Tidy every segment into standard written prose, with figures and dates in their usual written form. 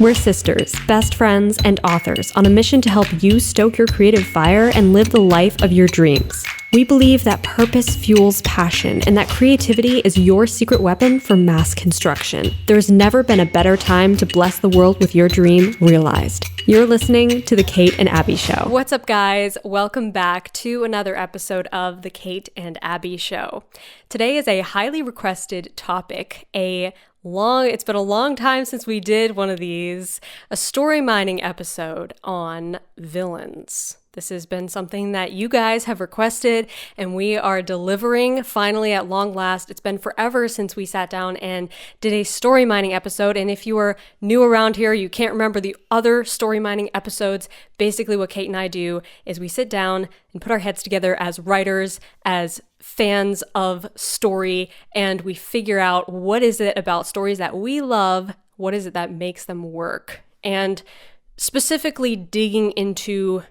We're sisters, best friends, and authors on a mission to help you stoke your creative fire and live the life of your dreams. We believe that purpose fuels passion and that creativity is your secret weapon for mass construction. There's never been a better time to bless the world with your dream realized. You're listening to The Kate and Abby Show. What's up, guys? Welcome back to another episode of The Kate and Abby Show. Today is a highly requested topic, it's been a long time since we did one of these, a story mining episode on villains. This has been something that you guys have requested, and we are delivering finally at long last. It's been forever since we sat down and did a story mining episode, and if you are new around here, you can't remember the other story mining episodes, basically what Kate and I do is we sit down and put our heads together as writers, as fans of story, and we figure out what is it about stories that we love, what is it that makes them work, and specifically digging into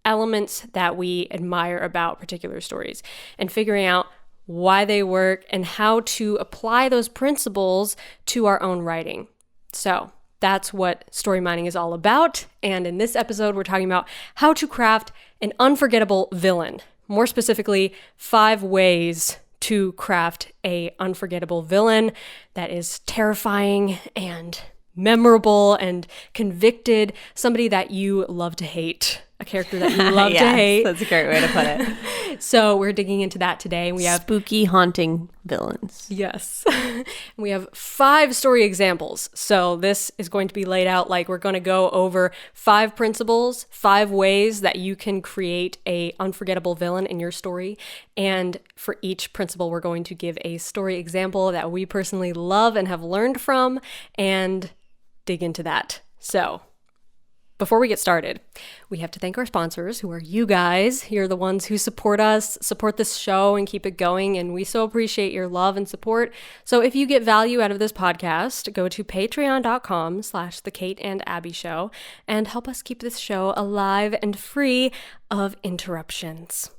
elements that we admire about particular stories and figuring out why they work and how to apply those principles to our own writing. So that's what story mining is all about. And in this episode, we're talking about how to craft an unforgettable villain. More specifically, 5 ways to craft an unforgettable villain that is terrifying and memorable and convicted, somebody that you love to hate, a character that you love to hate. That's a great way to put it. So we're digging into that today. We have spooky, haunting villains. Yes. We have 5 story examples. So this is going to be laid out like we're going to go over 5 principles, 5 ways that you can create a unforgettable villain in your story. And for each principle, we're going to give a story example that we personally love and have learned from and dig into that. So before we get started, we have to thank our sponsors, who are you guys. You're the ones who support us, support this show, and keep it going, and we so appreciate your love and support. So if you get value out of this podcast, go to patreon.com/The Kate and Abby Show and help us keep this show alive and free of interruptions.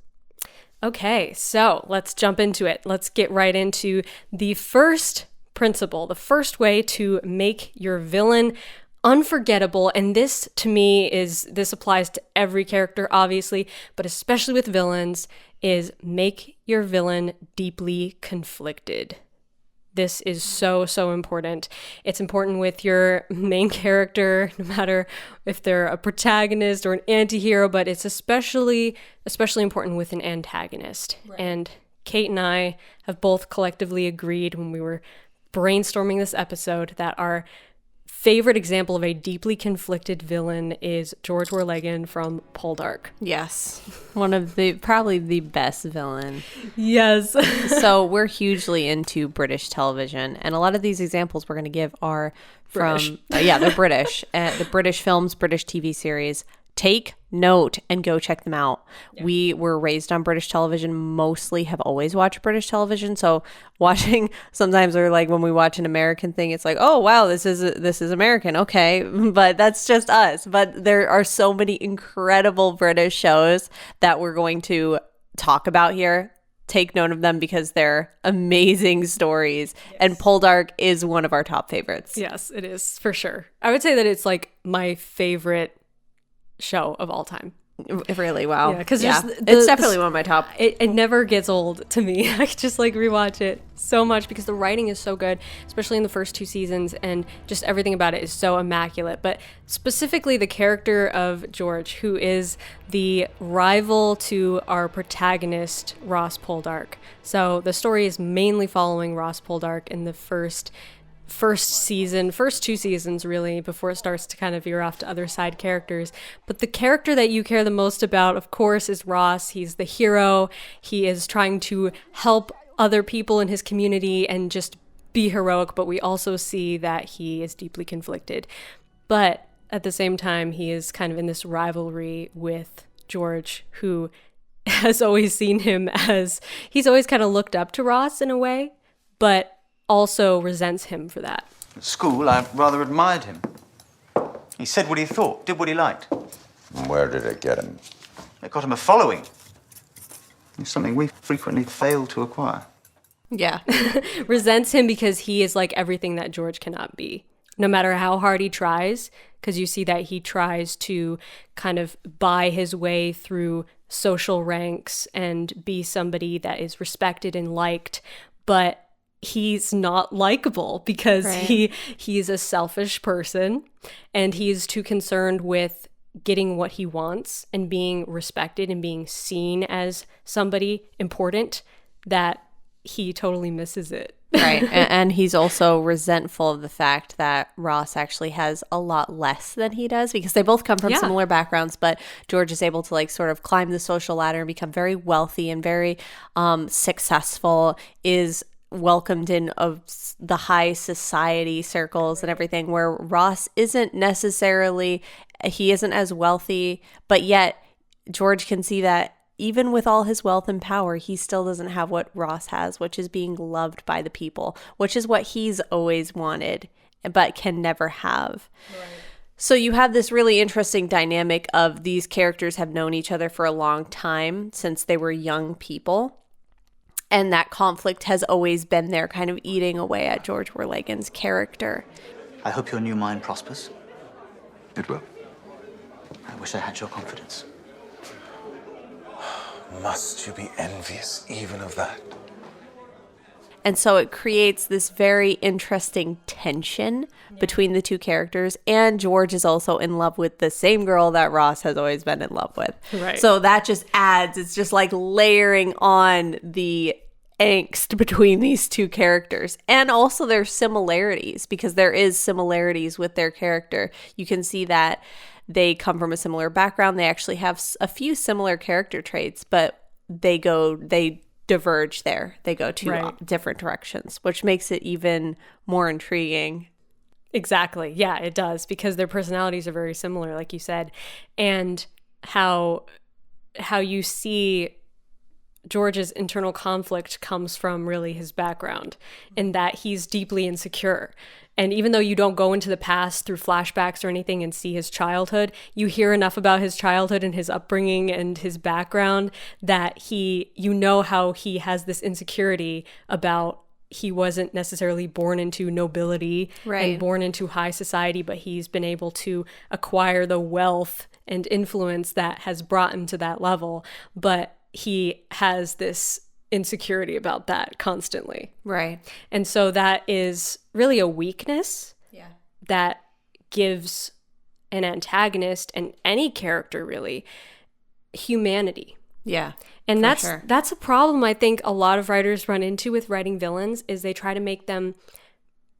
Okay, so let's jump into it. Let's get right into the first principle, the first way to make your villain unforgettable. And this to me this applies to every character, obviously, but especially with villains, is make your villain deeply conflicted. This is so, so important. It's important with your main character, no matter if they're a protagonist or an anti-hero, but it's especially important with an antagonist. Right. And Kate and I have both collectively agreed when we were brainstorming this episode that our favorite example of a deeply conflicted villain is George Warlegan from Poldark. Yes. One of probably the best villain. Yes. So we're hugely into British television, and a lot of these examples we're going to give are from, they're British. The British films, British TV series. Take note and go check them out. Yeah. We were raised on British television, mostly have always watched British television. So watching sometimes, or like when we watch an American thing, it's like, oh, wow, this is American. Okay. But that's just us. But there are so many incredible British shows that we're going to talk about here. Take note of them because they're amazing stories. Yes. And Poldark is one of our top favorites. Yes, it is for sure. I would say that it's like my favorite show of all time. Really? Wow. Yeah, because it's definitely one of my top. It never gets old to me. I just like rewatch it so much because the writing is so good, especially in the first 2 seasons, and just everything about it is so immaculate. But specifically the character of George, who is the rival to our protagonist, Ross Poldark. So the story is mainly following Ross Poldark in the first 2 seasons really, before it starts to kind of veer off to other side characters. But the character that you care the most about, of course, is Ross. He's the hero. He is trying to help other people in his community and just be heroic, but we also see that he is deeply conflicted. But at the same time, he is kind of in this rivalry with George, who has always seen him as, he's always kind of looked up to Ross in a way, but also resents him for that. At school, I rather admired him. He said what he thought, did what he liked. And where did it get him? It got him a following. It's something we frequently fail to acquire. Yeah. Resents him because he is like everything that George cannot be. no matter how hard he tries, because you see that he tries to kind of buy his way through social ranks and be somebody that is respected and liked, but he's not likable because he's a selfish person, and he's too concerned with getting what he wants and being respected and being seen as somebody important that he totally misses it. Right. And he's also resentful of the fact that Ross actually has a lot less than he does, because they both come from similar backgrounds, but George is able to like sort of climb the social ladder and become very wealthy and very successful, is welcomed in of the high society circles and everything, where Ross isn't necessarily, he isn't as wealthy, but yet George can see that even with all his wealth and power, he still doesn't have what Ross has, which is being loved by the people, which is what he's always wanted, but can never have. Right. So you have this really interesting dynamic of these characters have known each other for a long time, since they were young people. And that conflict has always been there, kind of eating away at George Werlegan's character. I hope your new mind prospers. It will. I wish I had your confidence. Must you be envious even of that? And so it creates this very interesting tension between the two characters. And George is also in love with the same girl that Ross has always been in love with. Right. So that just adds, it's just like layering on the angst between these two characters. And also their similarities, because there is similarities with their character. You can see that they come from a similar background. They actually have a few similar character traits, but they diverge there. They go two different directions, which makes it even more intriguing. Exactly. Yeah, it does, because their personalities are very similar, like you said. And how you see George's internal conflict comes from really his background, in that he's deeply insecure. And even though you don't go into the past through flashbacks or anything and see his childhood, you hear enough about his childhood and his upbringing and his background that you know how he has this insecurity about he wasn't necessarily born into nobility and born into high society, but he's been able to acquire the wealth and influence that has brought him to that level. But he has this insecurity about that constantly. Right. And so that is really a weakness that gives an antagonist, and any character really, humanity. Yeah. And that's a problem I think a lot of writers run into with writing villains, is they try to make them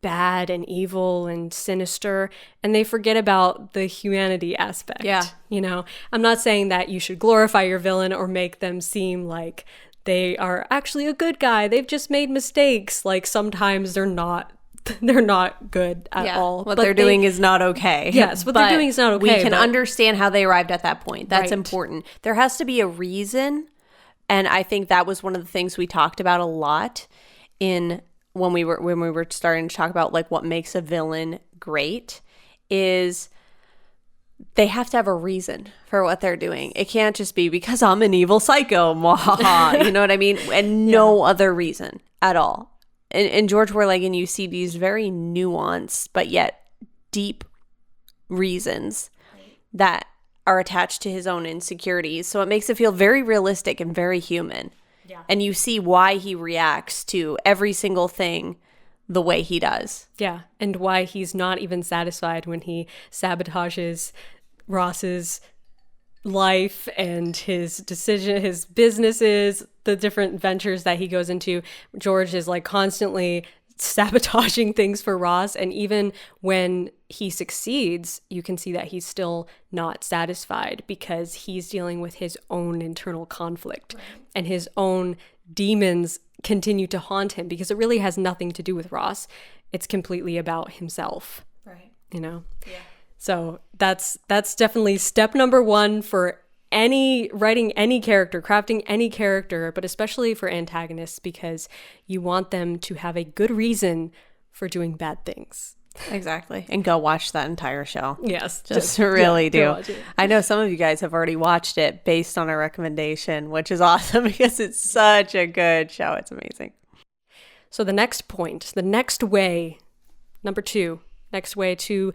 bad and evil and sinister, and they forget about the humanity aspect. Yeah. You know, I'm not saying that you should glorify your villain or make them seem like they are actually a good guy. They've just made mistakes. Like sometimes they're not good at all. What they're doing is not okay. Yes, what they're doing is not okay. We can understand how they arrived at that point. That's important. There has to be a reason. And I think that was one of the things we talked about a lot when we were starting to talk about like what makes a villain great, is they have to have a reason for what they're doing. It can't just be because I'm an evil psycho, you know what I mean? And no other reason at all. In George Werlegan, you see these very nuanced but yet deep reasons that are attached to his own insecurities. So it makes it feel very realistic and very human. Yeah. And you see why he reacts to every single thing the way he does. Yeah, and why he's not even satisfied when he sabotages Ross's life and his decision, his businesses, the different ventures that he goes into. George is like constantly sabotaging things for Ross, and even when he succeeds, you can see that he's still not satisfied, because he's dealing with his own internal conflict, and his own demons continue to haunt him, because it really has nothing to do with Ross. It's completely about himself. Right. You know? Yeah. So that's definitely step number one for writing any character, crafting any character, but especially for antagonists, because you want them to have a good reason for doing bad things. Exactly. And go watch that entire show. Yes. Just really do. I know some of you guys have already watched it based on a recommendation, which is awesome because it's such a good show. It's amazing. So the next point, the next way, number 2, Next way to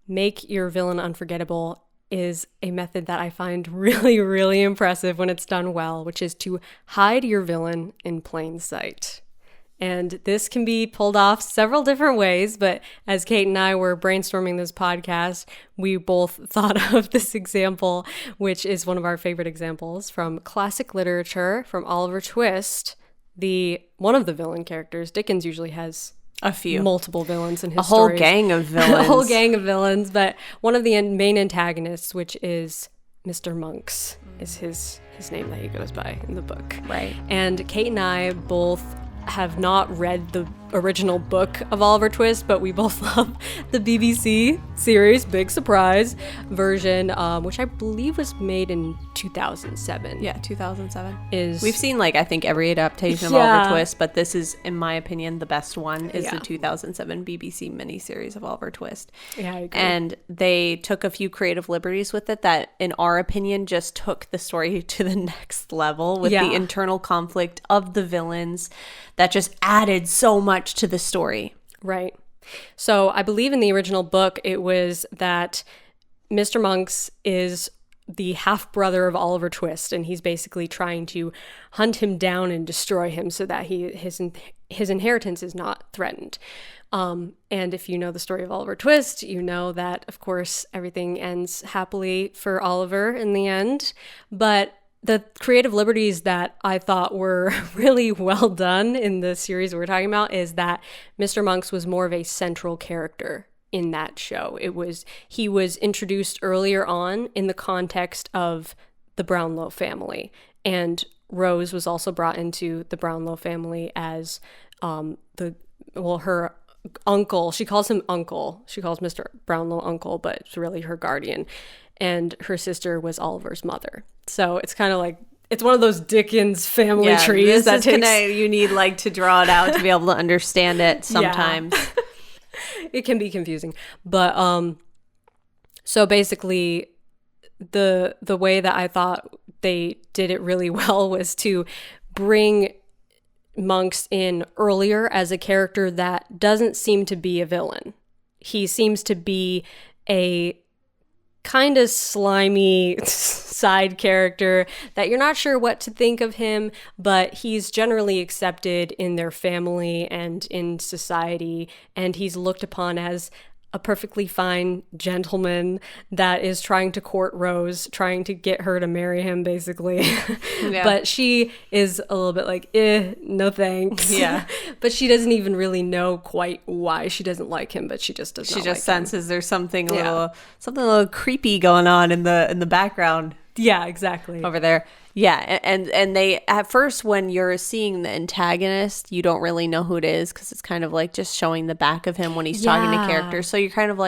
make your villain unforgettable is a method that I find really, really impressive when it's done well, which is to hide your villain in plain sight. And this can be pulled off several different ways, but as Kate and I were brainstorming this podcast, we both thought of this example, which is one of our favorite examples from classic literature, from Oliver Twist. One of the villain characters, Dickens usually has a few, multiple villains in his a whole stories. gang of villains. A whole gang of villains, but one of the main antagonists, which is Mr. Monks, is his name that he goes by in the book. Right. And Kate and I both have not read the original book of Oliver Twist, but we both love the BBC series, big surprise, version, which I believe was made in 2007. Yeah, 2007. We've seen I think every adaptation of Oliver Twist, but this is, in my opinion, the best one is the 2007 BBC miniseries of Oliver Twist. Yeah, I agree. And they took a few creative liberties with it that, in our opinion, just took the story to the next level with the internal conflict of the villains that just added so much to the story. Right. So I believe in the original book, it was that Mr. Monks is the half-brother of Oliver Twist, and he's basically trying to hunt him down and destroy him so that his inheritance is not threatened. And if you know the story of Oliver Twist, you know that, of course, everything ends happily for Oliver in the end. But the creative liberties that I thought were really well done in the series we're talking about is that Mr. Monks was more of a central character in that show. He was introduced earlier on in the context of the Brownlow family, and Rose was also brought into the Brownlow family as her uncle. She calls him uncle. She calls Mr. Brownlow uncle, but it's really her guardian. And her sister was Oliver's mother. So it's kind of it's one of those Dickens family trees that you need to draw it out to be able to understand it sometimes. It can be confusing. But so basically the way that I thought they did it really well was to bring Monks in earlier as a character that doesn't seem to be a villain. He seems to be a kind of slimy side character that you're not sure what to think of him, but he's generally accepted in their family and in society, and he's looked upon as a perfectly fine gentleman that is trying to court Rose, trying to get her to marry him, basically. Yeah. But she is a little bit no thanks. Yeah. But she doesn't even really know quite why she doesn't like him, but she just does not like him. She just senses there's something a little creepy going on in the background. Yeah, exactly. Over there. Yeah, and they, at first, when you're seeing the antagonist, you don't really know who it is because it's kind of just showing the back of him when he's talking to characters. So you're kind of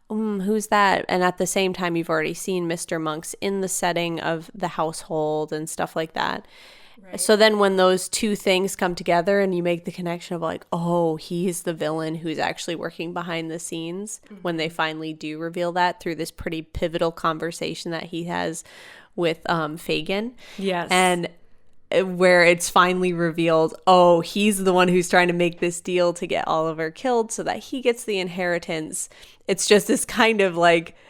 who's that? And at the same time, you've already seen Mr. Monks in the setting of the household and stuff like that. Right. So then when those two things come together and you make the connection of he's the villain who's actually working behind the scenes, when they finally do reveal that through this pretty pivotal conversation that he has with Fagin. Yes. And where it's finally revealed, he's the one who's trying to make this deal to get Oliver killed so that he gets the inheritance. It's just this kind of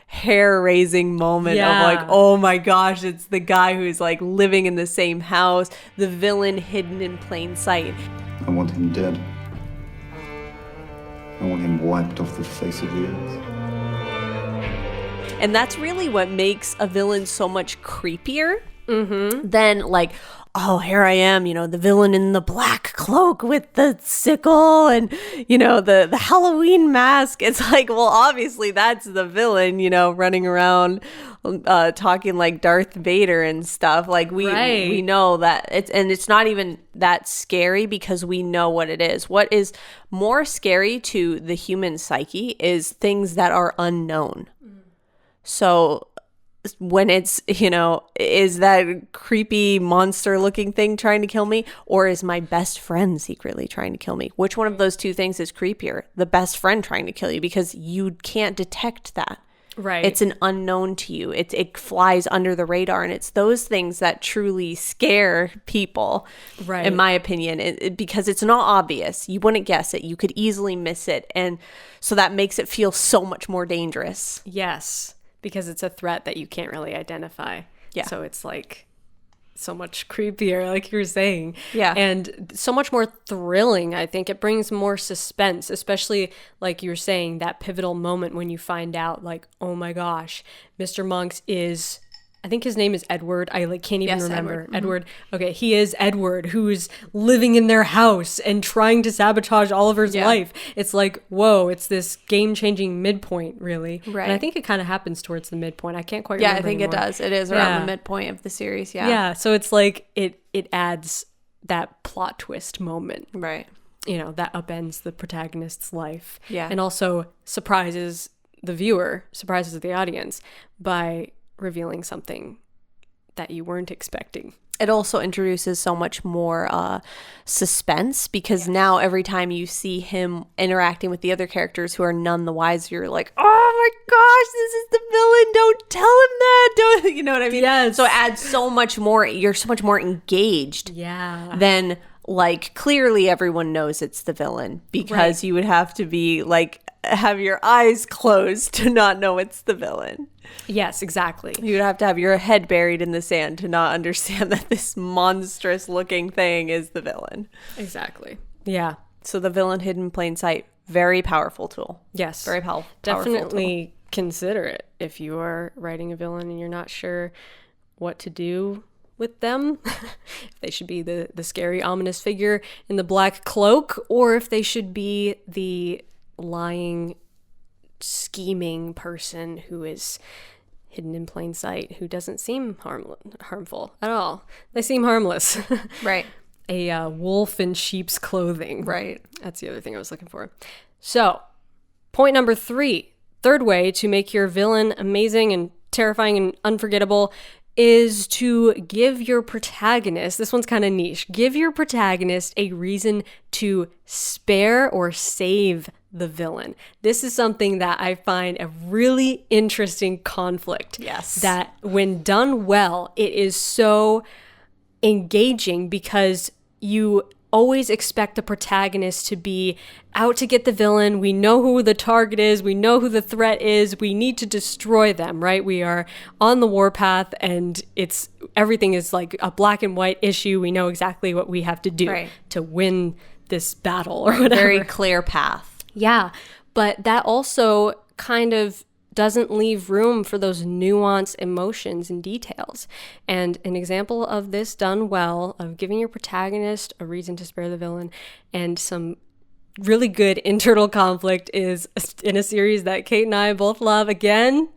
hair-raising moment of oh my gosh, it's the guy who's living in the same house, the villain hidden in plain sight. I want him dead. I want him wiped off the face of the earth. And that's really what makes a villain so much creepier than here I am, the villain in the black cloak with the sickle and, the Halloween mask. It's obviously that's the villain, running around talking like Darth Vader and stuff. We know that it's not even that scary because we know what it is. What is more scary to the human psyche is things that are unknown. So when it's, is that creepy monster looking thing trying to kill me, or is my best friend secretly trying to kill me? Which one of those two things is creepier? The best friend trying to kill you, because you can't detect that. Right. It's an unknown to you. It flies under the radar, and it's those things that truly scare people, Right. in my opinion, because it's not obvious. You wouldn't guess it. You could easily miss it, and so that makes it feel so much more dangerous. Yes, because it's a threat that you can't really identify. Yeah. So it's like so much creepier, like you were saying. Yeah. And so much more thrilling, I think. It brings more suspense, especially like you were saying, that pivotal moment when you find out, like, oh my gosh, Mr. Monks is, I think his name is Edward. I can't even remember. Edward. Mm-hmm. Edward. Okay, he is Edward, who's living in their house and trying to sabotage Oliver's life. It's like, whoa, it's this game-changing midpoint, really. Right. And I think it kind of happens towards the midpoint. I can't quite Yeah, remember I think anymore. it does. It is around the midpoint of the series. Yeah. Yeah, so it's like it adds that plot twist moment, Right. that upends the protagonist's life. Yeah. And also surprises the viewer, surprises the audience by revealing something that you weren't expecting. It also introduces so much more suspense, because now every time you see him interacting with the other characters who are none the wiser, you're like, oh my gosh, this is the villain. Don't tell him that. Don't, you know what I mean? Yes. So it adds so much more. You're so much more engaged Yeah. than, like, clearly everyone knows it's the villain, because you would have to be like, have your eyes closed to not know it's the villain. Yes, exactly. You'd have to have your head buried in the sand to not understand that this monstrous looking thing is the villain. Exactly. Yeah. So the villain hidden in plain sight, very powerful tool. Yes. Very powerful. Definitely consider it if you are writing a villain and you're not sure what to do with them. If they should be the scary, ominous figure in the black cloak, or if they should be the lying, scheming person who is hidden in plain sight, who doesn't seem harmful at all. They seem harmless. Right. A wolf in sheep's clothing. Right. That's the other thing I was looking for. So, point number 3, third way to make your villain amazing and terrifying and unforgettable is to give your protagonist, this one's kind of niche, give your protagonist a reason to spare or save the villain. This is something that I find a really interesting conflict. Yes. That when done well, it is so engaging, because you always expect the protagonist to be out to get the villain. We know who the target is. We know who the threat is. We need to destroy them, right? We are on the warpath, and everything is like a black and white issue. We know exactly what we have to do to win this battle or whatever. Very clear path. Yeah, but that also kind of doesn't leave room for those nuanced emotions and details. And an example of this done well, of giving your protagonist a reason to spare the villain and some really good internal conflict, is in a series that Kate and I both love. Again,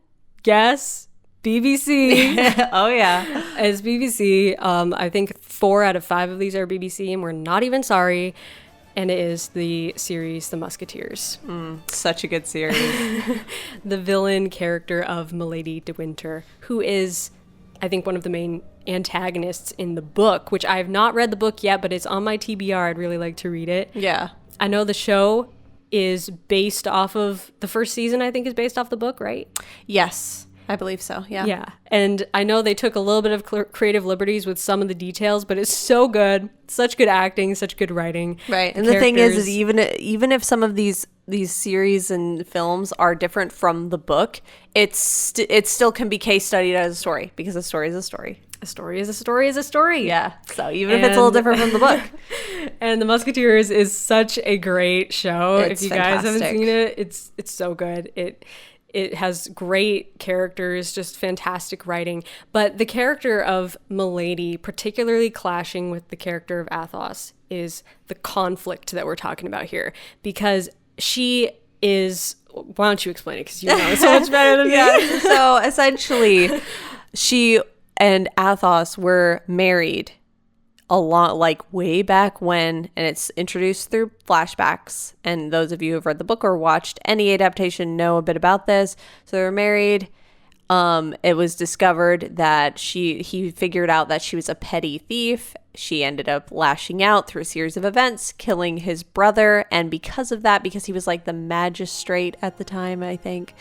guess BBC. Oh, yeah. It's BBC. I think 4 out of 5 of these are BBC, and we're not even sorry. And it is the series The Musketeers. Such a good series. The villain character of Milady de Winter, who is, I think, one of the main antagonists in the book, which I have not read the book yet, but it's on my TBR. I'd really like to read it. Yeah. I know the show is based off of, the first season, I think, is based off the book, right? Yes. I believe so. Yeah. Yeah. And I know they took a little bit of creative liberties with some of the details, but it's so good. Such good acting, such good writing. Right. And the thing is even if some of these series and films are different from the book, it still can be case studied as a story, because a story is a story. A story is a story is a story. Yeah. So even if it's a little different from the book. And The Musketeers is such a great show. It's if you guys haven't fantastic. seen it, it's so good. It has great characters, just fantastic writing. But the character of Milady, particularly clashing with the character of Athos, is the conflict that we're talking about here. Because she is... Why don't you explain it? Because you know it so much better than me. So essentially, she and Athos were married a lot, like way back when, and it's introduced through flashbacks. And those of you who have read the book or watched any adaptation know a bit about this. So they were married. It was discovered that he figured out that she was a petty thief. She ended up lashing out through a series of events, killing his brother. And because of that, because he was like the magistrate at the time, I think,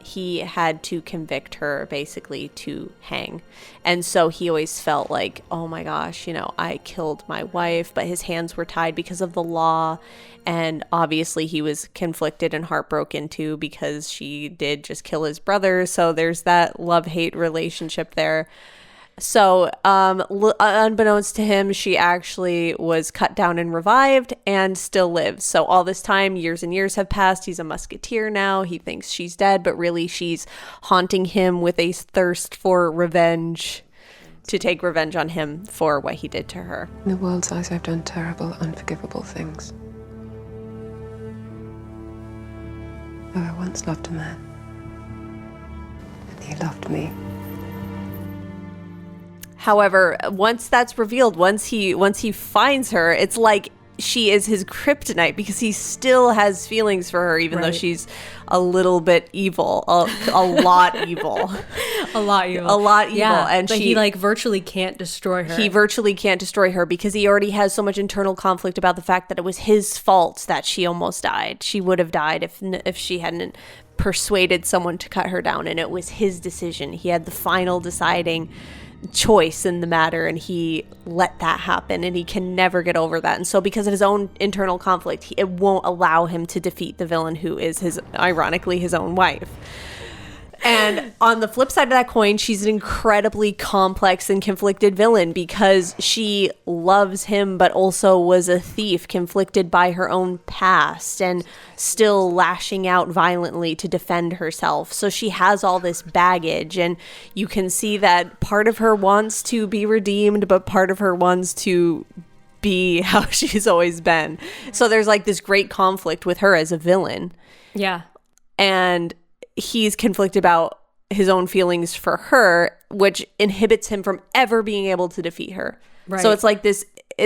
he had to convict her basically to hang. And so he always felt like, oh my gosh, I killed my wife, but his hands were tied because of the law. And obviously he was conflicted and heartbroken too, because she did just kill his brother. So there's that love-hate relationship there. So, unbeknownst to him, she actually was cut down and revived and still lives. So all this time, years and years have passed. He's a musketeer now. He thinks she's dead, but really she's haunting him with a thirst for revenge, to take revenge on him for what he did to her. In the world's eyes, I've done terrible, unforgivable things. Though I once loved a man, and he loved me. However, once that's revealed, once he finds her, it's like she is his kryptonite, because he still has feelings for her, even though she's a little bit evil, a lot evil. A lot evil. Yeah, and he virtually can't destroy her. He virtually can't destroy her because he already has so much internal conflict about the fact that it was his fault that she almost died. She would have died if she hadn't persuaded someone to cut her down, and it was his decision. He had the final deciding choice in the matter, and he let that happen, and he can never get over that. And so because of his own internal conflict, it won't allow him to defeat the villain, who is ironically his own wife. And on the flip side of that coin, she's an incredibly complex and conflicted villain, because she loves him but also was a thief, conflicted by her own past and still lashing out violently to defend herself. So she has all this baggage, and you can see that part of her wants to be redeemed, but part of her wants to be how she's always been. So there's like this great conflict with her as a villain. Yeah. And he's conflicted about his own feelings for her, which inhibits him from ever being able to defeat her. Right. So it's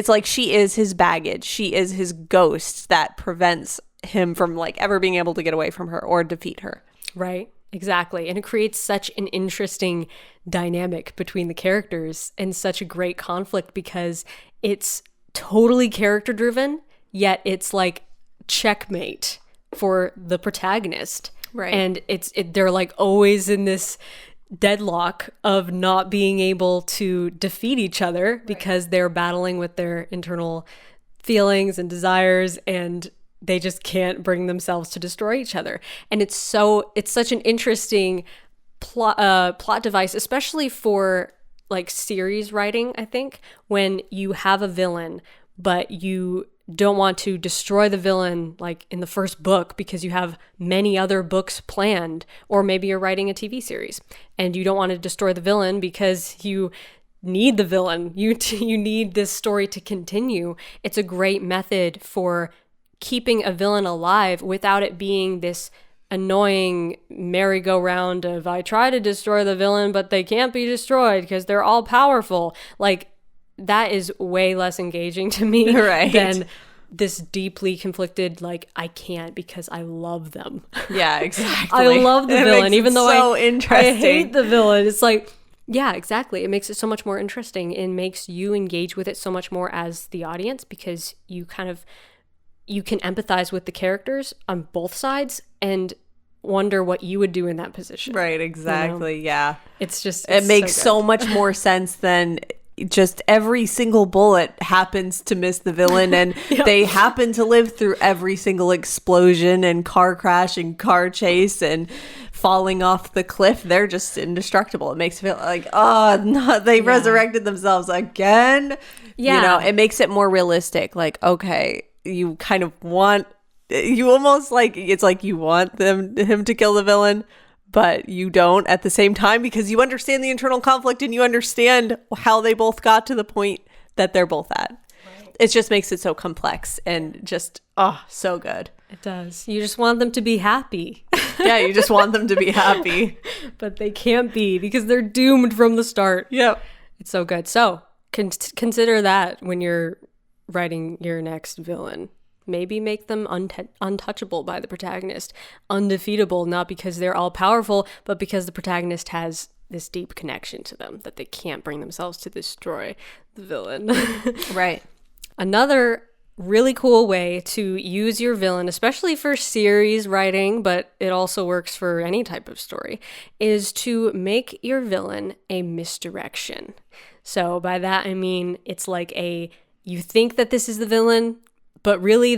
like she is his baggage. She is his ghost that prevents him from ever being able to get away from her or defeat her. Right. Exactly. And it creates such an interesting dynamic between the characters, and such a great conflict, because it's totally character driven, yet it's like checkmate for the protagonist. Right. And they're always in this deadlock of not being able to defeat each other, because they're battling with their internal feelings and desires, and they just can't bring themselves to destroy each other. And it's such an interesting plot device, especially for series writing, I think, when you have a villain, but you don't want to destroy the villain in the first book because you have many other books planned, or maybe you're writing a TV series and you don't want to destroy the villain because you need the villain. You need this story to continue. It's a great method for keeping a villain alive without it being this annoying merry-go-round of, I try to destroy the villain, but they can't be destroyed because they're all powerful. That is way less engaging to me than this deeply conflicted, I can't because I love them. Yeah, exactly. I love the villain, even though so I hate the villain. It's yeah, exactly. It makes it so much more interesting. It makes you engage with it so much more as the audience, because you can empathize with the characters on both sides and wonder what you would do in that position. Right, exactly. Yeah. It makes so much more sense than just every single bullet happens to miss the villain, and they happen to live through every single explosion and car crash and car chase and falling off the cliff. They're just indestructible. It makes it feel they resurrected themselves again. Yeah. It makes it more realistic. Okay, you kind of want, you almost it's you want him to kill the villain, but you don't at the same time, because you understand the internal conflict and you understand how they both got to the point that they're both at. Right. It just makes it so complex and just, so good. It does. You just want them to be happy. Yeah, you just want them to be happy. But they can't be, because they're doomed from the start. Yep. It's so good. So consider that when you're writing your next villain. Maybe make them untouchable by the protagonist, undefeatable, not because they're all powerful, but because the protagonist has this deep connection to them that they can't bring themselves to destroy the villain. Right. Another really cool way to use your villain, especially for series writing, but it also works for any type of story, is to make your villain a misdirection. So by that, I mean, it's like you think that this is the villain, but really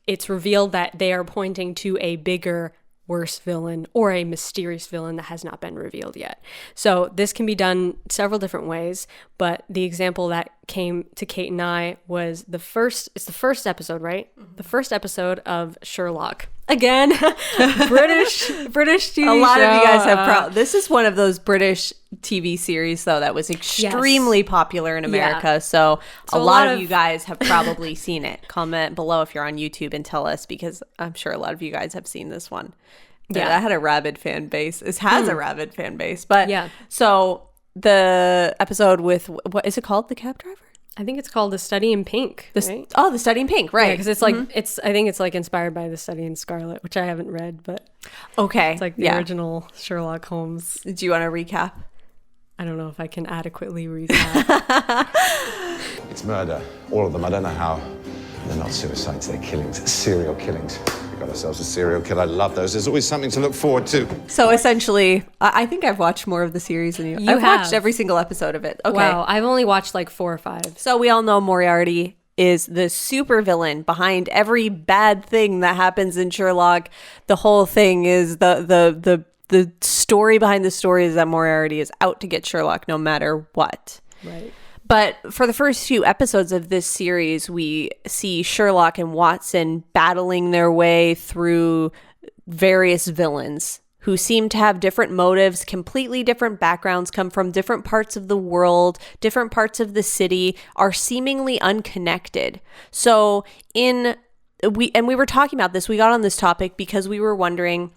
it's revealed that they are pointing to a bigger, worse villain or a mysterious villain that has not been revealed yet. So this can be done several different ways, but the example that came to Kate and I was it's the first episode, right? The first episode of Sherlock. Again, British TV A lot show. of you guys have this is one of those British TV series though that was extremely popular in America. Yeah. So a So lot of you guys have probably seen it. Comment below if you're on YouTube and tell us, because I'm sure a lot of you guys have seen this one. Yeah, that had a rabid fan base. It has a rabid fan base. But yeah. So the episode with, what is it called? The Cab Driver? I think it's called The Study in Pink, right? Oh, The Study in Pink, right. Yeah, because it's like, I think it's like inspired by The Study in Scarlet, which I haven't read, but okay. it's like the original Sherlock Holmes. Do you want to recap? I don't know if I can adequately recap. It's murder. All of them. I don't know how. They're not suicides, they're killings. Serial killings. We got ourselves a serial killer. I love those. There's always something to look forward to. So essentially, I think I've watched more of the series than you. I've watched every single episode of it. Okay. Wow, I've only watched like 4 or 5. So we all know Moriarty is the supervillain behind every bad thing that happens in Sherlock. The whole thing is the story behind the story is that Moriarty is out to get Sherlock no matter what. Right. But for the first few episodes of this series, we see Sherlock and Watson battling their way through various villains who seem to have different motives, completely different backgrounds, come from different parts of the world, different parts of the city, are seemingly unconnected. So we were talking about this, we got on this topic because we were wondering,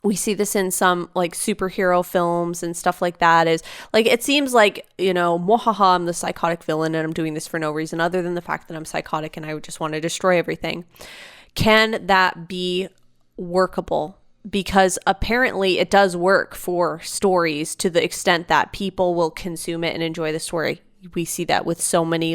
we see this in some like superhero films and stuff like that, is like, it seems like, mwahaha, I'm the psychotic villain and I'm doing this for no reason other than the fact that I'm psychotic and I just want to destroy everything. Can that be workable? Because apparently it does work for stories to the extent that people will consume it and enjoy the story. We see that with so many,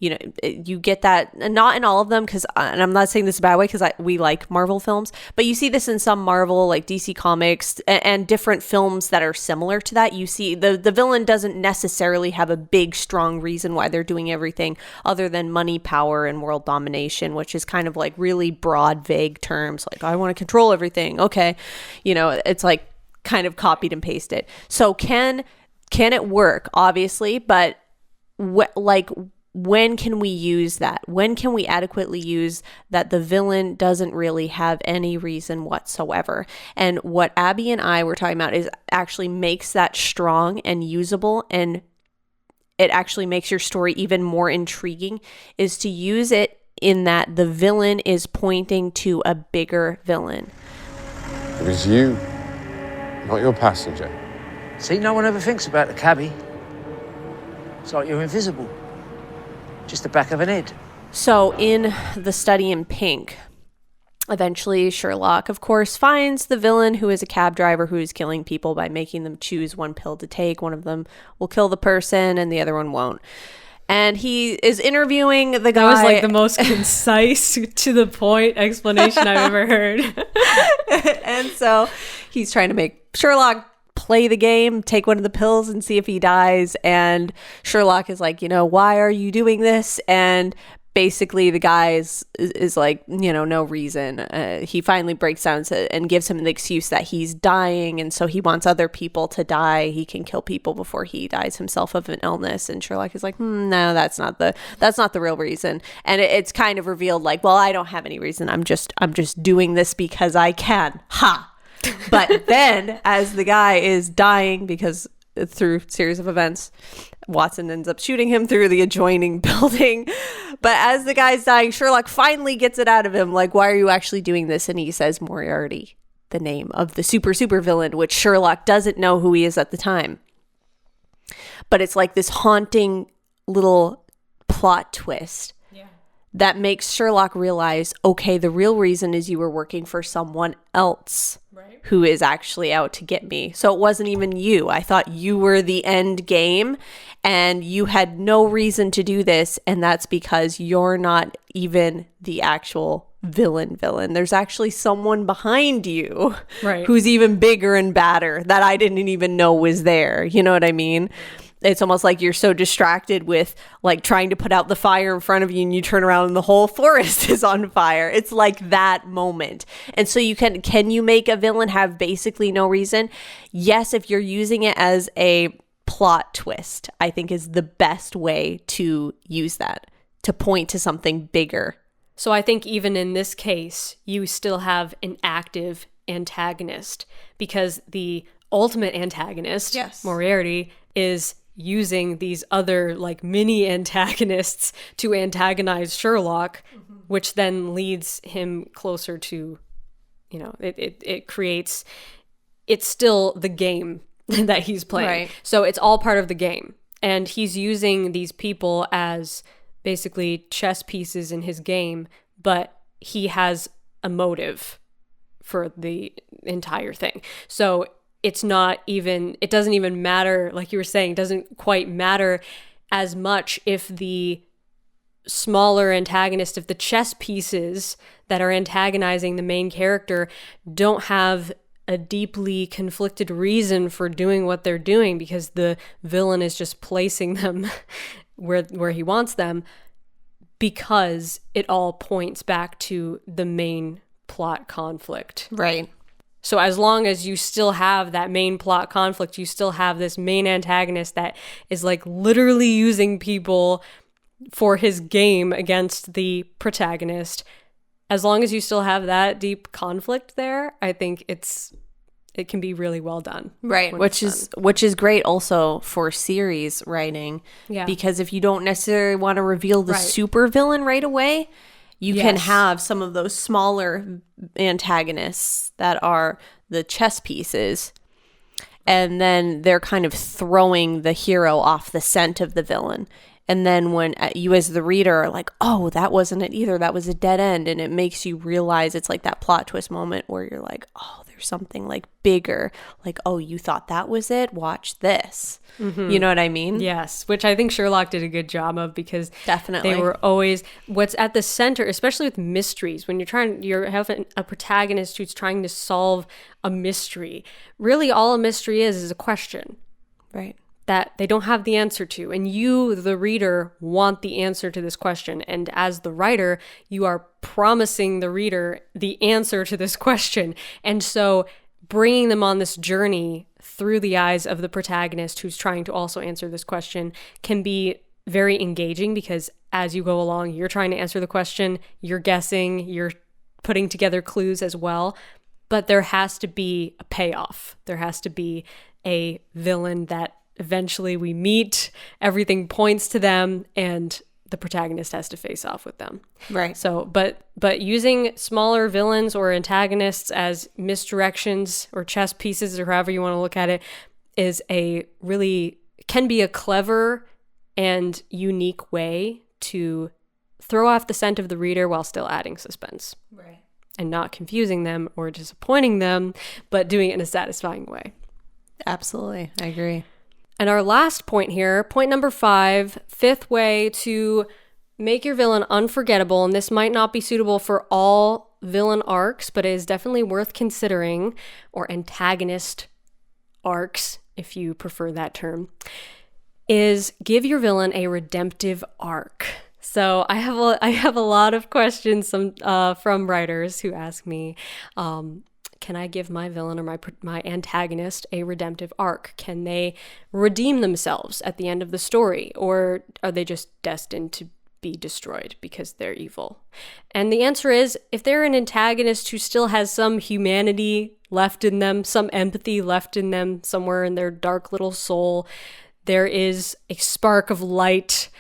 you get that, not in all of them, and I'm not saying this a bad way, because we like Marvel films, but you see this in some Marvel, like DC Comics and different films that are similar to that. You see the villain doesn't necessarily have a big, strong reason why they're doing everything other than money, power, and world domination, which is kind of like really broad, vague terms. Like, I want to control everything. Okay. It's like kind of copied and pasted. So can it work? Obviously, but when can we use that? When can we adequately use that the villain doesn't really have any reason whatsoever? And what Abby and I were talking about is actually makes that strong and usable, and it actually makes your story even more intriguing, is to use it in that the villain is pointing to a bigger villain. It was you, not your passenger. See, no one ever thinks about the cabbie. It's like you're invisible. Just the back of an head. So in The Study in Pink, eventually Sherlock, of course, finds the villain, who is a cab driver who is killing people by making them choose one pill to take. One of them will kill the person and the other one won't. And he is interviewing the guy. That was like the most concise, to the point explanation I've ever heard. And so he's trying to make Sherlock play the game, take one of the pills and see if he dies. And Sherlock is like, why are you doing this? And basically the guy is like, no reason. He finally breaks down and gives him the excuse that he's dying, and so he wants other people to die. He can kill people before he dies himself of an illness. And Sherlock is like, no, that's not the real reason. And it's kind of revealed like, well, I don't have any reason. I'm just doing this because I can. Ha! But then, as the guy is dying, because through a series of events, Watson ends up shooting him through the adjoining building. But as the guy's dying, Sherlock finally gets it out of him, like, why are you actually doing this? And he says Moriarty, the name of the super villain, which Sherlock doesn't know who he is at the time. But it's like this haunting little plot twist that makes Sherlock realize, okay, the real reason is you were working for someone else who is actually out to get me. So it wasn't even you. I thought you were the end game and you had no reason to do this. And that's because you're not even the actual villain. There's actually someone behind you who's even bigger and badder that I didn't even know was there. You know what I mean? It's almost like you're so distracted with like trying to put out the fire in front of you and you turn around and the whole forest is on fire. It's like that moment. And so can you make a villain have basically no reason? Yes, if you're using it as a plot twist, I think is the best way to use that, to point to something bigger. So I think even in this case, you still have an active antagonist because the ultimate antagonist, Moriarty, is using these other like mini antagonists to antagonize Sherlock, which then leads him closer to, you know, it creates, it's still the game that he's playing. Right. So it's all part of the game. And he's using these people as basically chess pieces in his game, but he has a motive for the entire thing. So it doesn't even matter, like you were saying, it doesn't quite matter as much if the smaller antagonist, if the chess pieces that are antagonizing the main character don't have a deeply conflicted reason for doing what they're doing because the villain is just placing them where he wants them, because it all points back to the main plot conflict. Right. So as long as you still have that main plot conflict, you still have this main antagonist that is like literally using people for his game against the protagonist. As long as you still have that deep conflict there, I think it can be really well done. Right, which is great also for series writing. Yeah. Because if you don't necessarily want to reveal the super villain right away, you can have some of those smaller antagonists that are the chess pieces, and then they're kind of throwing the hero off the scent of the villain. And then when you as the reader are like, oh, that wasn't it either, that was a dead end, and it makes you realize it's like that plot twist moment where you're like, oh, there's something like bigger, like, oh, you thought that was it? Watch this. Mm-hmm. You know what I mean? Yes, which I think Sherlock did a good job of, because definitely they were always what's at the center, especially with mysteries, when you're having a protagonist who's trying to solve a mystery. Really all a mystery is a question. Right. That they don't have the answer to. And you, the reader, want the answer to this question. And as the writer, you are promising the reader the answer to this question. And so bringing them on this journey through the eyes of the protagonist who's trying to also answer this question can be very engaging, because as you go along, you're trying to answer the question, you're guessing, you're putting together clues as well. But there has to be a payoff. There has to be a villain that eventually we meet, everything points to them, and the protagonist has to face off with them. Right. So, but using smaller villains or antagonists as misdirections or chess pieces, or however you want to look at it, can be a clever and unique way to throw off the scent of the reader while still adding suspense. Right. And not confusing them or disappointing them, but doing it in a satisfying way. Absolutely. I agree. And our last point here, point number 5, fifth way to make your villain unforgettable, and this might not be suitable for all villain arcs, but it is definitely worth considering, or antagonist arcs, if you prefer that term, is give your villain a redemptive arc. So I have a lot of questions from writers who ask me, can I give my villain or my antagonist a redemptive arc? Can they redeem themselves at the end of the story? Or are they just destined to be destroyed because they're evil? And the answer is, if they're an antagonist who still has some humanity left in them, some empathy left in them, somewhere in their dark little soul, there is a spark of light,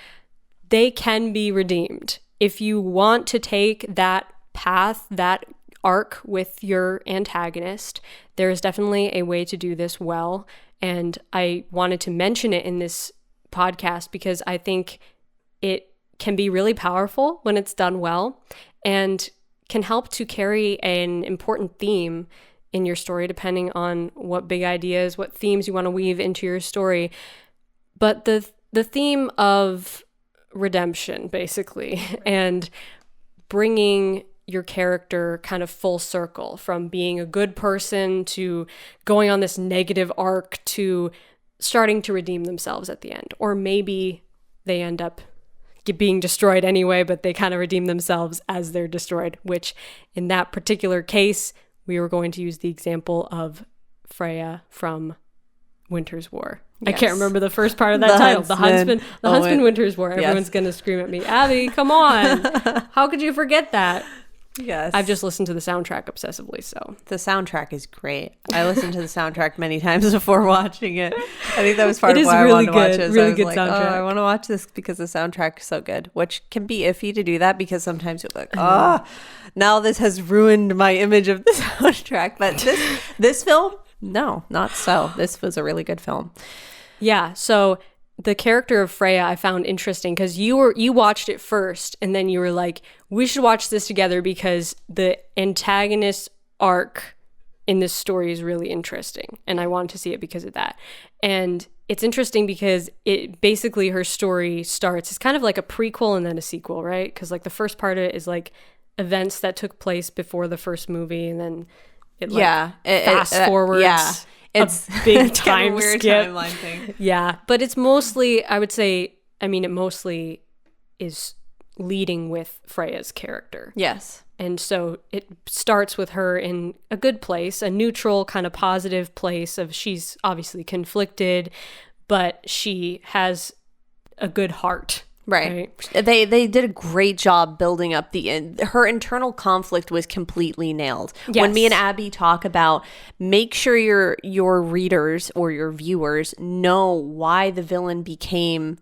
they can be redeemed. If you want to take that path, that arc with your antagonist, there is definitely a way to do this well. And I wanted to mention it in this podcast because I think it can be really powerful when it's done well, and can help to carry an important theme in your story, depending on what big ideas, what themes you want to weave into your story. But the theme of redemption, basically, and bringing your character kind of full circle from being a good person to going on this negative arc to starting to redeem themselves at the end. Or maybe they end up being destroyed anyway, but they kind of redeem themselves as they're destroyed, which in that particular case, we were going to use the example of Freya from Winter's War. Yes. I can't remember the first part of that title. The Huntsman Winter's War. Everyone's going to scream at me, Abby, come on. How could you forget that? Yes. I've just listened to the soundtrack obsessively, so. The soundtrack is great. I listened to the soundtrack many times before watching it. I think that was part of why I wanted to watch it. Really good soundtrack. I want to watch this because the soundtrack is so good, which can be iffy to do that because sometimes you're like, now this has ruined my image of the soundtrack. But this film, no, not so. This was a really good film. Yeah, so the character of Freya I found interesting because you watched it first and then you were like, we should watch this together because the antagonist arc in this story is really interesting and I wanted to see it because of that. And it's interesting because it basically, her story starts, it's kind of like a prequel and then a sequel, right? Because like the first part of it is like events that took place before the first movie and then it fast forwards. Yeah. It's a big time kind of weird skip. Timeline thing. Yeah, but it's mostly, I would say, it mostly is leading with Freya's character. Yes. And so it starts with her in a good place, a neutral kind of positive place of she's obviously conflicted, but she has a good heart. Right. They did a great job building up her internal conflict was completely nailed. Yes. When me and Abby talk about make sure your readers or your viewers know why the villain became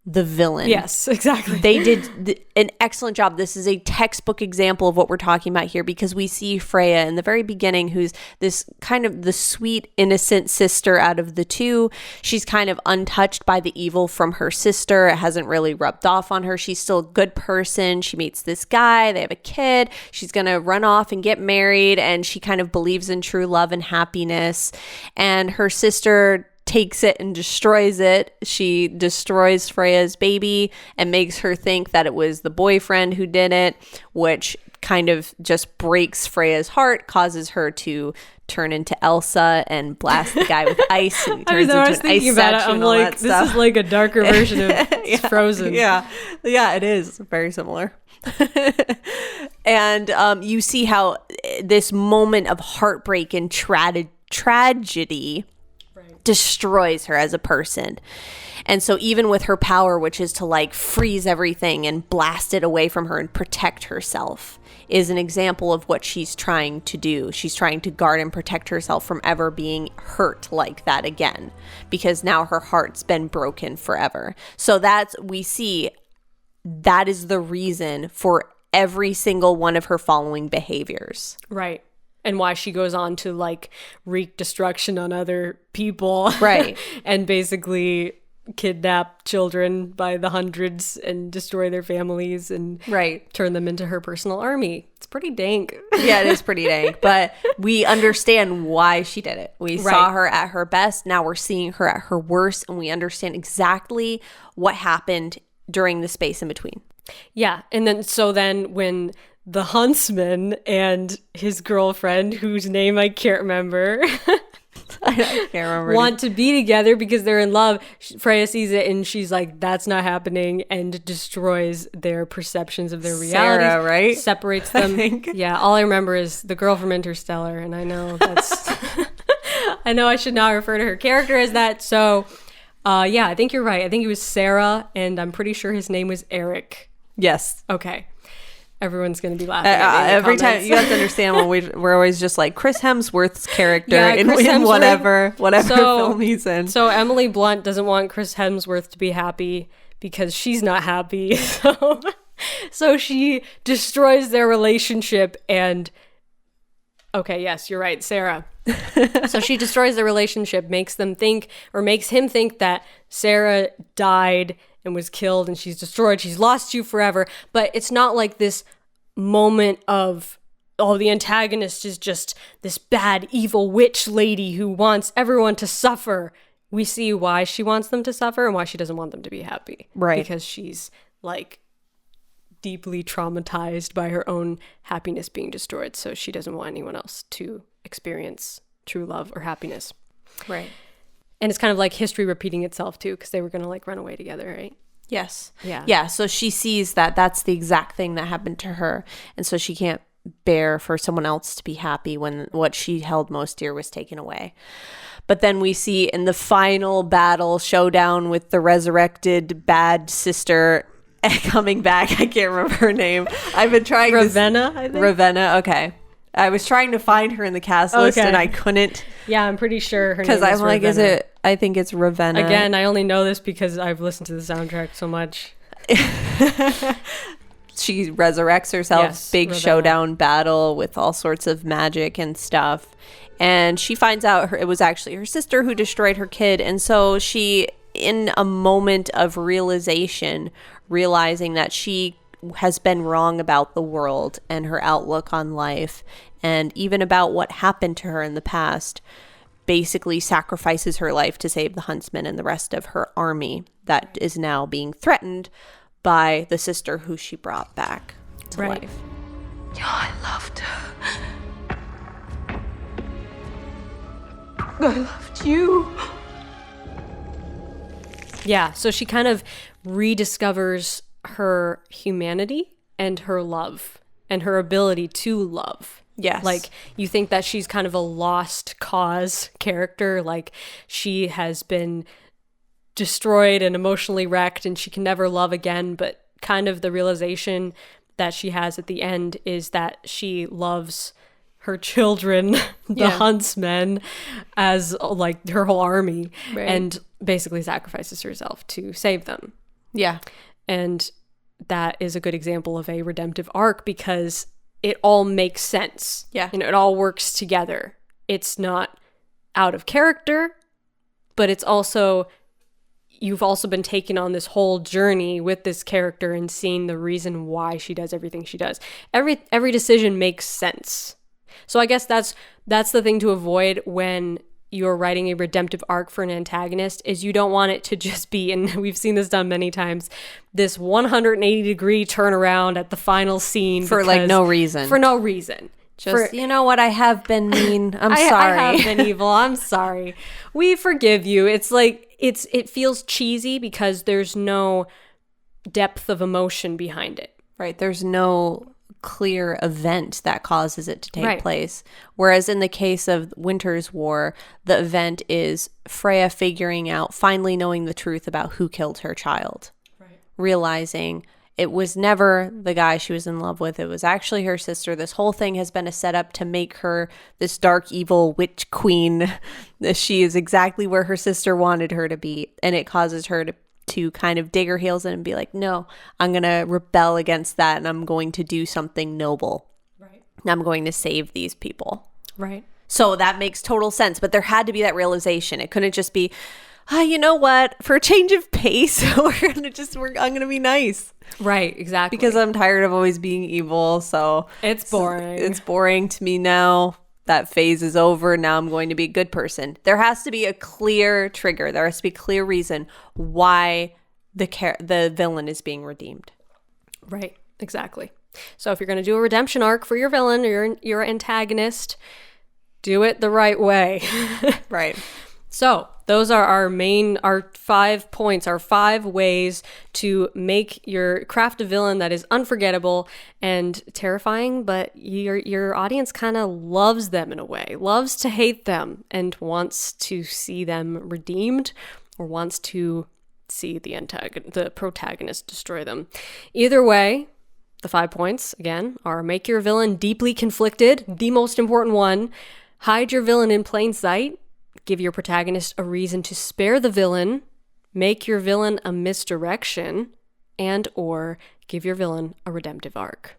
the villain. Yes, exactly. They did an excellent job. This is a textbook example of what we're talking about here because we see Freya in the very beginning, who's this kind of the sweet, innocent sister out of the two. She's kind of untouched by the evil from her sister. It hasn't really rubbed off on her. She's still a good person. She meets this guy. They have a kid. She's going to run off and get married, and she kind of believes in true love and happiness. And her sister takes it and destroys it. She destroys Freya's baby and makes her think that it was the boyfriend who did it, which kind of just breaks Freya's heart, causes her to turn into Elsa and blast the guy with ice, and he turns into an ice statue and all that this stuff. is like a darker version of Frozen. Yeah, it is very similar. And you see how this moment of heartbreak and tragedy destroys her as a person. And so even with her power, which is to like freeze everything and blast it away from her and protect herself, is an example of what she's trying to do. She's trying to guard and protect herself from ever being hurt like that again, because now her heart's been broken forever. So we see that is the reason for every single one of her following behaviors. Right. And why she goes on to like wreak destruction on other people. Right. And basically kidnap children by the hundreds and destroy their families and turn them into her personal army. It's pretty dank. Yeah, it is pretty dank. But we understand why she did it. We saw her at her best. Now we're seeing her at her worst. And we understand exactly what happened during the space in between. Yeah. And then when the huntsman and his girlfriend, whose name I can't remember, want to be together because they're in love, Freya sees it and she's like, that's not happening, and destroys their perceptions of their reality. Sarah, right? Separates them. Yeah, all I remember is the girl from Interstellar, and I know that's I know I should not refer to her character as that. So I think you're right. I think it was Sarah, and I'm pretty sure his name was Eric. Yes. Okay. Everyone's going to be laughing at me every time. You have to understand when we're always just like Chris Hemsworth's character in whatever film he's in. So Emily Blunt doesn't want Chris Hemsworth to be happy because she's not happy. So she destroys their relationship and... Okay, yes, you're right, Sarah. So she destroys their relationship, makes him think that Sarah died and was killed and she's destroyed. She's lost you forever. But it's not like this moment of, oh, the antagonist is just this bad, evil witch lady who wants everyone to suffer. We see why she wants them to suffer and why she doesn't want them to be happy. Right. Because she's like deeply traumatized by her own happiness being destroyed. So she doesn't want anyone else to experience true love or happiness. Right. And it's kind of like history repeating itself too, because they were going to like run away together, right? Yes. Yeah. Yeah. So she sees that that's the exact thing that happened to her. And so she can't bear for someone else to be happy when what she held most dear was taken away. But then we see in the final battle showdown with the resurrected bad sister coming back. I can't remember her name. I've been trying Ravenna, I think. Ravenna. Okay. I was trying to find her in the cast list and I couldn't. Yeah, I'm pretty sure her name is Because I'm like, Ravenna. I think it's Ravenna. Again, I only know this because I've listened to the soundtrack so much. She resurrects herself. Yes, Big Ravenna. showdown battle with all sorts of magic and stuff. And she finds out it was actually her sister who destroyed her kid. And so she, in a moment of realization, realizing that she has been wrong about the world and her outlook on life and even about what happened to her in the past, basically sacrifices her life to save the huntsman and the rest of her army that is now being threatened by the sister who she brought back to Right. life. Yeah, I loved her. I loved you. Yeah, so she kind of rediscovers her humanity and her love and her ability to love. Yes. Like, you think that she's kind of a lost cause character. Like, she has been destroyed and emotionally wrecked and she can never love again. But kind of the realization that she has at the end is that she loves her children, the huntsmen, as like her whole army, Right. and basically sacrifices herself to save them. Yeah. And that is a good example of a redemptive arc because it all makes sense. Yeah. You know, it all works together. It's not out of character, but it's also, you've also been taken on this whole journey with this character and seeing the reason why she does everything she does. Every decision makes sense. So I guess that's the thing to avoid when you're writing a redemptive arc for an antagonist is you don't want it to just be, and we've seen this done many times, this 180-degree turnaround at the final scene. For like no reason. For no reason. Just, you know what? I have been mean. I'm I sorry. have been evil. I'm sorry. We forgive you. It's like, it feels cheesy because there's no depth of emotion behind it. Right. There's no clear event that causes it to take Right. place. Whereas in the case of Winter's War, the event is Freya figuring out, finally knowing the truth about who killed her child. Right. Realizing it was never the guy she was in love with. It was actually her sister. This whole thing has been a setup to make her this dark, evil witch queen. She is exactly where her sister wanted her to be. And it causes her to kind of dig her heels in and be like, no, I'm going to rebel against that and I'm going to do something noble. Right. I'm going to save these people. Right. So that makes total sense. But there had to be that realization. It couldn't just be, you know what? For a change of pace, I'm going to be nice. Right. Exactly. Because I'm tired of always being evil. So it's boring. It's boring to me now. That phase is over. Now I'm going to be a good person. There has to be a clear trigger. There has to be a clear reason why the villain is being redeemed. Right. Exactly. So if you're going to do a redemption arc for your villain or your antagonist, do it the right way. Right. So those are our 5 points, our 5 ways to craft a villain that is unforgettable and terrifying, but your audience kind of loves them in a way, loves to hate them and wants to see them redeemed or wants to see the protagonist destroy them. Either way, the 5 points, again, are make your villain deeply conflicted, the most important one, hide your villain in plain sight, give your protagonist a reason to spare the villain, make your villain a misdirection, and or give your villain a redemptive arc.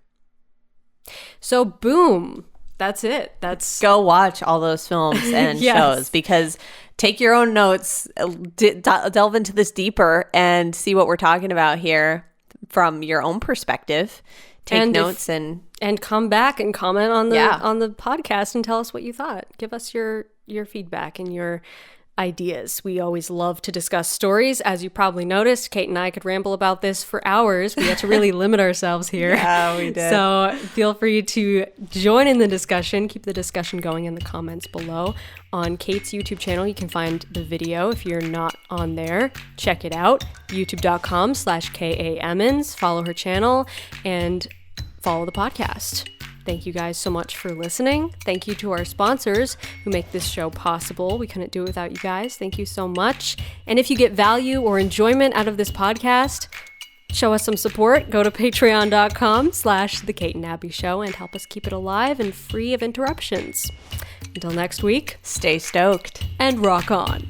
So boom, that's it. That's go watch all those films and Yes. shows because take your own notes, delve into this deeper, and see what we're talking about here from your own perspective. Take notes and come back and comment on the podcast and tell us what you thought. Give us your feedback and your ideas. We always love to discuss stories. As you probably noticed, Kate and I could ramble about this for hours. We had to really limit ourselves here. Yeah, we did. So feel free to join in the discussion. Keep the discussion going in the comments below. On Kate's YouTube channel, you can find the video. If you're not on there, check it out. youtube.com/KAEmmons. Follow her channel and follow the podcast. Thank you guys so much for listening. Thank you to our sponsors who make this show possible. We couldn't do it without you guys. Thank you so much. And if you get value or enjoyment out of this podcast, show us some support. Go to patreon.com/The Kate and Abby Show and help us keep it alive and free of interruptions. Until next week, stay stoked and rock on.